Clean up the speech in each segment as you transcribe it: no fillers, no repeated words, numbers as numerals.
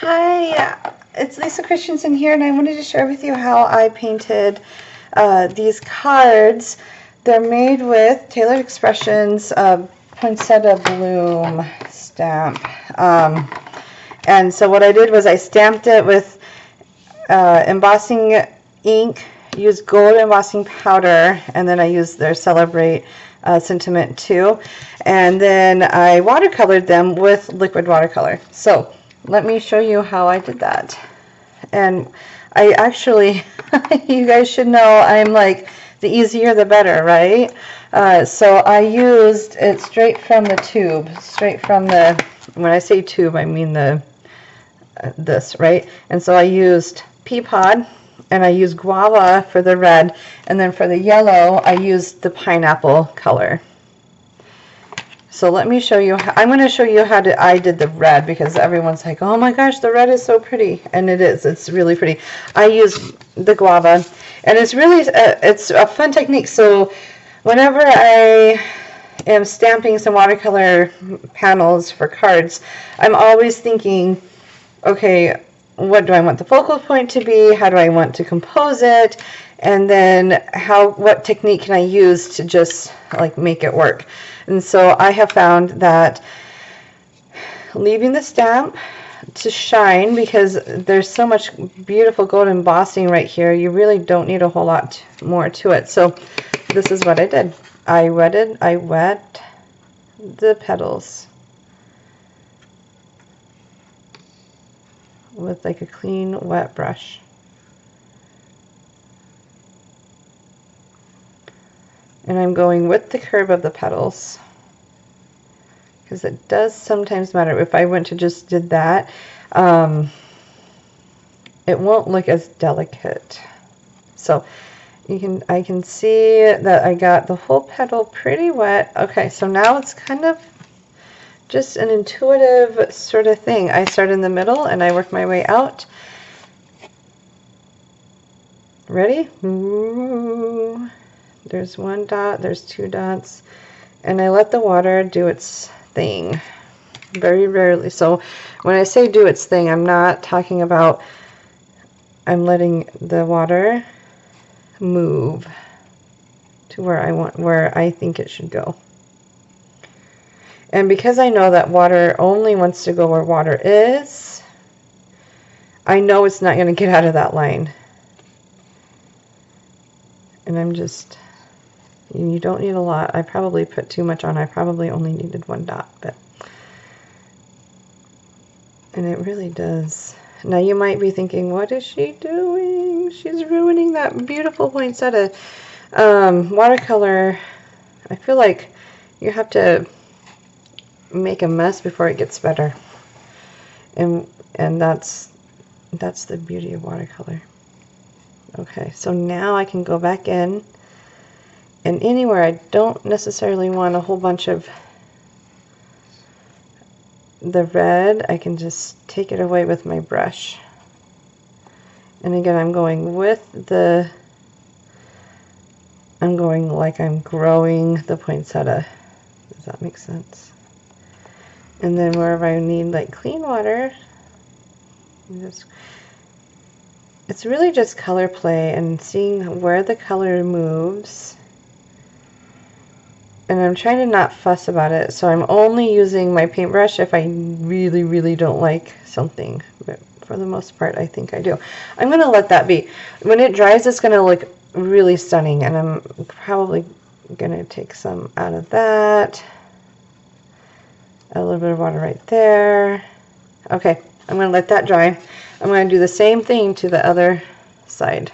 Hi, it's Lisa Christensen here, and I wanted to share with you how I painted these cards. They're made with Tailored Expressions Poinsettia Bloom stamp. And so what I did was I stamped it with embossing ink, used gold embossing powder, and then I used their Celebrate sentiment too. And then I watercolored them with liquid watercolor. So let me show you how I did that. And I actually, you guys should know, I'm like, the easier the better, right? So I used it straight from the tube, straight from the, when I say tube, I mean the this, right? And so I used pea pod, and I used guava for the red, and then for the yellow, I used the pineapple color. So let me show you, I'm going to show you how I did the red, because everyone's like, oh my gosh, the red is so pretty. And it is, it's really pretty. I used the guava, and it's really, it's a fun technique. So whenever I am stamping some watercolor panels for cards, I'm always thinking, okay, what do I want the focal point to be? How do I want to compose it? And then what technique can I use to just like make it work? And so I have found that leaving the stamp to shine, because there's so much beautiful gold embossing right here, you really don't need a whole lot more to it. So this is what I did. I wet the petals with like a clean wet brush. And I'm going with the curve of the petals, because it does sometimes matter. If I went to just did that, it won't look as delicate. So I can see that I got the whole petal pretty wet. Okay, so now it's kind of just an intuitive sort of thing. I start in the middle and I work my way out. Ready? Ooh. There's one dot, there's two dots, and I let the water do its thing. Very rarely. So when I say do its thing, I'm not talking about, I'm letting the water move to where I think it should go. And because I know that water only wants to go where water is, I know it's not going to get out of that line. And I'm just, you don't need a lot. I probably put too much on. I probably only needed one dot, and it really does. Now you might be thinking, what is she doing? She's ruining that beautiful poinsettia. Watercolor, I feel like you have to make a mess before it gets better. And that's the beauty of watercolor. Okay, so now I can go back in, and anywhere I don't necessarily want a whole bunch of the red, I can just take it away with my brush. And again, I'm going like I'm growing the poinsettia. Does that make sense? And then wherever I need like clean water, it's really just color play and seeing where the color moves. And I'm trying to not fuss about it, so I'm only using my paintbrush if I really, really don't like something. But for the most part, I think I do. I'm going to let that be. When it dries, it's going to look really stunning, and I'm probably going to take some out of that. A little bit of water right there. Okay, I'm going to let that dry. I'm going to do the same thing to the other side.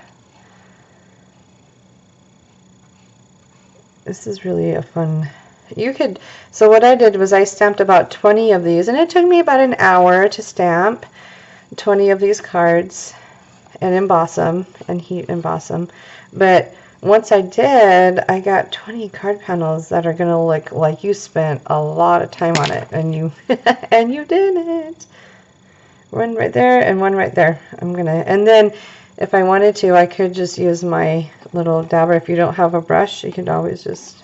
This is really a fun, so what I did was I stamped about 20 of these, and it took me about an hour to stamp 20 of these cards and emboss them and heat emboss them. But once I did, I got 20 card panels that are going to look like you spent a lot of time on it, and you and you did it. One right there and one right there. And then if I wanted to, I could just use my little dabber. If you don't have a brush, you could always just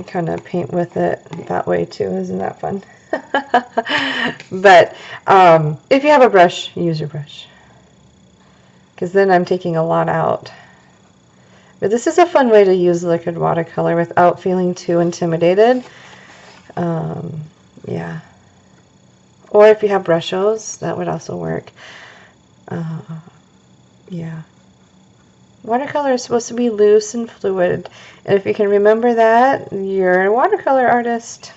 kind of paint with it that way too. Isn't that fun? But if you have a brush, use your brush. Because then I'm taking a lot out. But this is a fun way to use liquid watercolor without feeling too intimidated. Yeah. Or if you have brushes, that would also work. Yeah. Watercolor is supposed to be loose and fluid. And if you can remember that, you're a watercolor artist.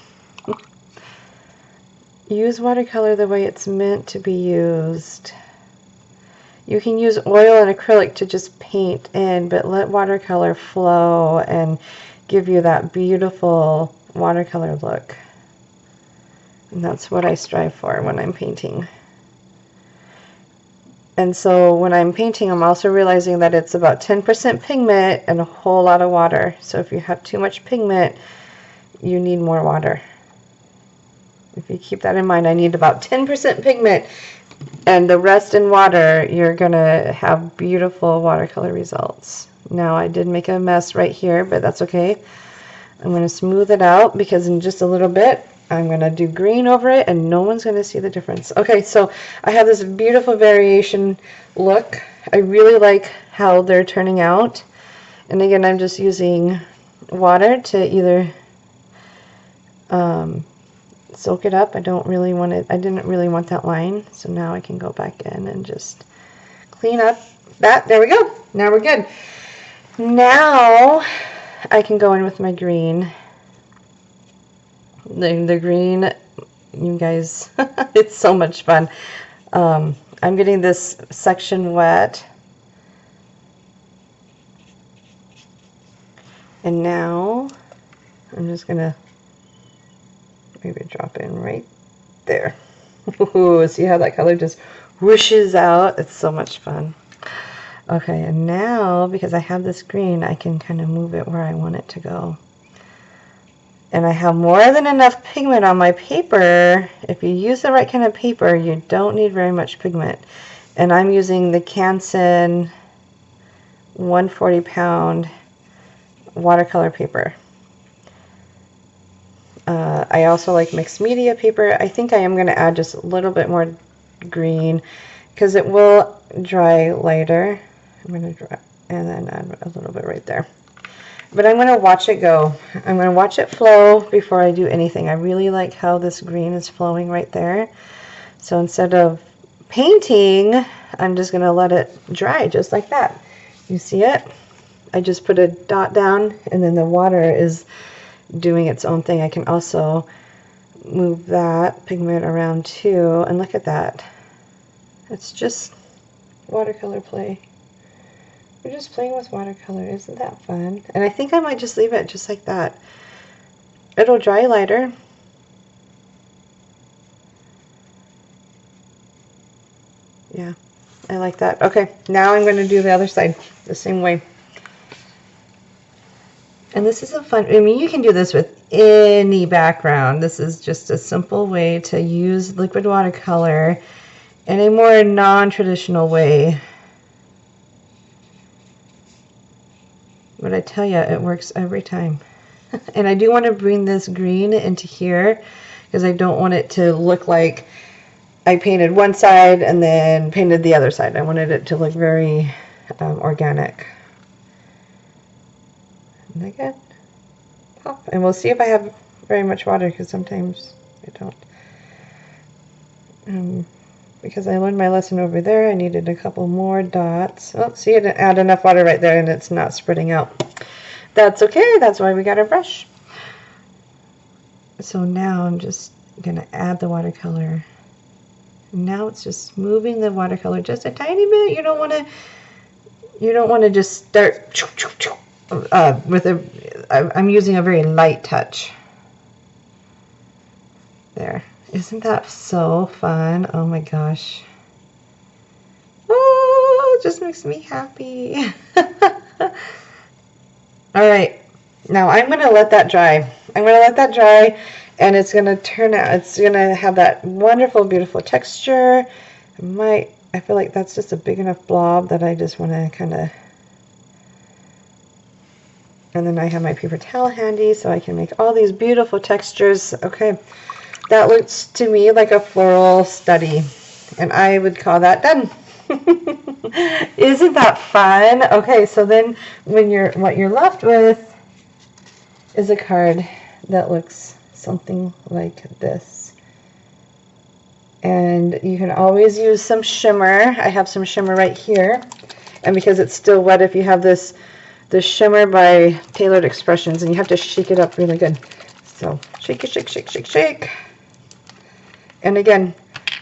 Use watercolor the way it's meant to be used. You can use oil and acrylic to just paint in, but let watercolor flow and give you that beautiful watercolor look. And that's what I strive for when I'm painting. And so when I'm painting, I'm also realizing that it's about 10% pigment and a whole lot of water. So if you have too much pigment, you need more water. If you keep that in mind, I need about 10% pigment and the rest in water, you're going to have beautiful watercolor results. Now I did make a mess right here, but that's okay. I'm going to smooth it out because in just a little bit, I'm going to do green over it and no one's going to see the difference. Okay, so I have this beautiful variation look. I really like how they're turning out. And again, I'm just using water to either soak it up. I didn't really want that line. So now I can go back in and just clean up that. There we go. Now we're good. Now I can go in with my green. The green, you guys, it's so much fun. I'm getting this section wet. And now I'm just going to maybe drop in right there. Ooh, see how that color just whooshes out? It's so much fun. Okay, and now because I have this green, I can kind of move it where I want it to go. And I have more than enough pigment on my paper. If you use the right kind of paper, you don't need very much pigment. And I'm using the Canson 140-pound watercolor paper. I also like mixed media paper. I think I am going to add just a little bit more green because it will dry lighter. I'm going to dry and then add a little bit right there. But I'm going to watch it go. I'm going to watch it flow before I do anything. I really like how this green is flowing right there. So instead of painting, I'm just going to let it dry just like that. You see it? I just put a dot down and then the water is doing its own thing. I can also move that pigment around too. And look at that. It's just watercolor play. We're just playing with watercolor. Isn't that fun? And I think I might just leave it just like that. It'll dry lighter. Yeah, I like that. Okay, now I'm going to do the other side the same way. And this is a fun, I mean, you can do this with any background. This is just a simple way to use liquid watercolor in a more non-traditional way. But I tell you, it works every time. And I do want to bring this green into here because I don't want it to look like I painted one side and then painted the other side. I wanted it to look very organic. Isn't that good? Pop. And we'll see if I have very much water because sometimes I don't. Because I learned my lesson over there, I needed a couple more dots. Oh, see, I didn't add enough water right there and it's not spreading out. That's okay, that's why we got our brush. So now I'm just going to add the watercolor. Now it's just moving the watercolor just a tiny bit. You don't want to just start with I'm using a very light touch. There. Isn't that so fun? Oh my gosh. Oh, it just makes me happy. All right. Now I'm going to let that dry. I'm going to let that dry and it's going to turn out, it's going to have that wonderful, beautiful texture. I feel like that's just a big enough blob that I just want to kind of, and then I have my paper towel handy so I can make all these beautiful textures. Okay. that looks to me like a floral study, and I would call that done. Isn't that fun? Okay, so then what you're left with is a card that looks something like this. And you can always use some shimmer. I have some shimmer right here. And because it's still wet, if you have this shimmer by Tailored Expressions, and you have to shake it up really good. So shake it, shake, shake, shake, shake. And again,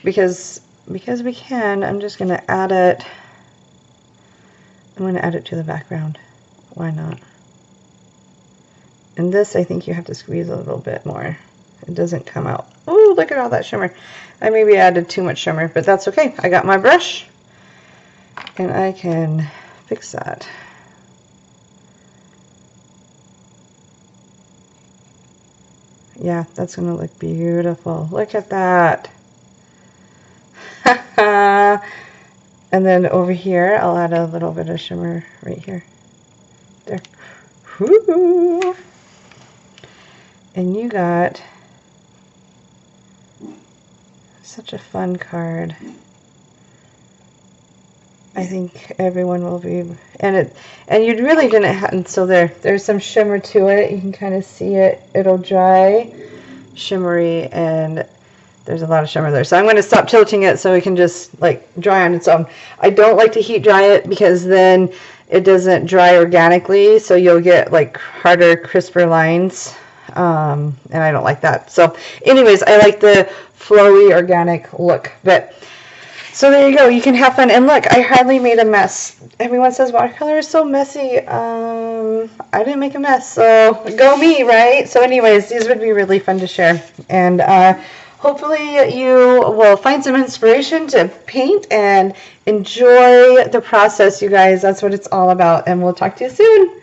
because we can, I'm just going to add it. I'm going to add it to the background. Why not? And this, I think you have to squeeze a little bit more. It doesn't come out. Oh, look at all that shimmer. I maybe added too much shimmer, but that's okay. I got my brush, and I can fix that. Yeah, that's going to look beautiful. Look at that. And then over here, I'll add a little bit of shimmer right here. There. Woo! And you got such a fun card. I think everyone will be, and you really didn't have, and so there's some shimmer to it. You can kind of see it. It'll dry, shimmery, and there's a lot of shimmer there. So I'm going to stop tilting it so it can just like dry on its own. I don't like to heat dry it because then it doesn't dry organically, so you'll get like harder, crisper lines, and I don't like that. So anyways, I like the flowy, organic look. But so there you go. You can have fun. And look, I hardly made a mess. Everyone says watercolor is so messy. I didn't make a mess, so go me, right? So anyways, these would be really fun to share. And hopefully you will find some inspiration to paint and enjoy the process, you guys. That's what it's all about. And we'll talk to you soon.